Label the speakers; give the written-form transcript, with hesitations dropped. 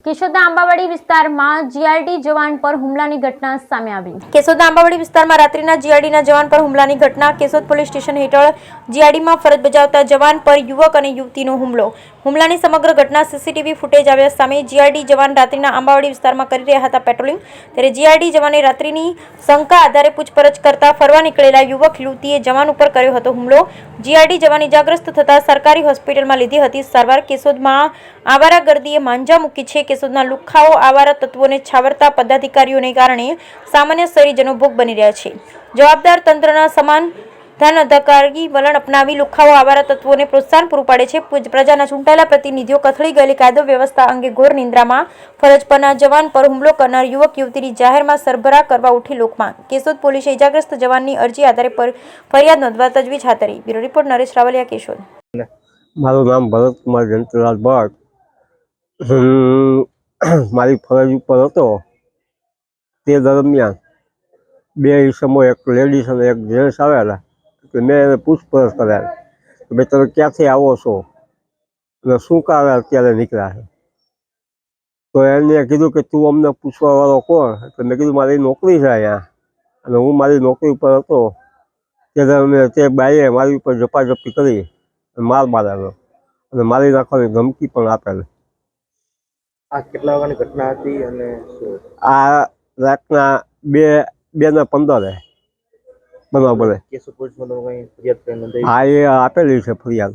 Speaker 1: કેશોદના આંબાવાડી વિસ્તારમાં જીઆરડી જવાન પર હુમલાની ઘટના સામે આવી।
Speaker 2: કેશોદના આંબાવાડી વિસ્તારમાં રાત્રિના જીઆરડીના જવાન પર હુમલાની ઘટના। કેશોદ પોલીસ સ્ટેશન હેઠળ જીઆરડીમાં ફરજ બજાવતા જવાન પર યુવક અને યુવતીનો હુમલાની સમગ્ર ઘટના સીસીટીવી ફૂટેજ આવ્યા સામે। જીઆરડી જવાન રાત્રિના આંબાવાડી વિસ્તારમાં કરી રહ્યા હતા પેટ્રોલિંગ, ત્યારે જીઆરડી જવાને રાત્રિની શંકા આધારે પૂછપરછ કરતા ફરવા નીકળેલા યુવક યુવતીએ જવાન ઉપર કર્યો હતો હુમલો। જીઆરડી જવાન ઇજાગ્રસ્ત થતા સરકારી હોસ્પિટલમાં લીધી હતી સારવાર। કેશોદમાં આવારાગર્દીએ માંજા મૂકી છે। કેશોદના લુખ્ખાઓ આવારા તત્વોને છાવરતા પદાધિકારીઓને કારણે સામાન્ય શહેરીજનો ભોગ બની રહ્યા છે। જવાબદાર તંત્રના સમાધાનકારી વલણ અપનાવી લુખ્ખાઓ આવારા તત્વોને પ્રોત્સાહન પૂરું પાડે છે। પ્રજાના ચૂંટાયેલા પ્રતિનિધિઓ કથળી ગયેલી કાયદો વ્યવસ્થા અંગે ઘોર નિંદ્રામાં ફરજ પરના જવાન પર હુમલો કરનાર યુવક યુવતીની જાહેરમાં સરભરા કરવા ઉઠી લોકમાંગ। કેશોદ પોલીસે ઇજાગ્રસ્ત જવાનની અરજી આધારે ફરિયાદ નોંધવા તજવીજ હાથ ધરી। Bureau report Naresh Ravalia, Keshod.
Speaker 3: મારું નામ ભરતકુમાર જયંતલાલ ભટ્ટ। મારી ફરજ ઉપર હતો તે દરમિયાન બે ઈસમો, એક લેડીઝ અને એક જેન્ટ્સ આવેલા। મેં એને પૂછપરછ કરાવી કે ભાઈ તમે ક્યાંથી આવો છો અને શું કારણે અત્યારે નીકળ્યા છે? તો એને કીધું કે તું અમને પૂછવાવાળો કોણ? તો મેં કીધું મારી નોકરી છે અહીંયા અને હું મારી નોકરી ઉપર હતો ત્યારે તે બાઈએ મારી ઉપર ઝપાઝપી કરી માર મારેલો અને મારી નાખવાની ધમકી પણ આપેલી।
Speaker 4: આ કેટલા વાગ્યાની ઘટના હતી અને શું?
Speaker 3: આ રાતના 2:15 બનાવ બને।
Speaker 4: કેશોદ પોલીસમાં તમે કંઈ ફરિયાદ કરી નોંધાવી?
Speaker 3: હા, એ આપેલી છે ફરિયાદ।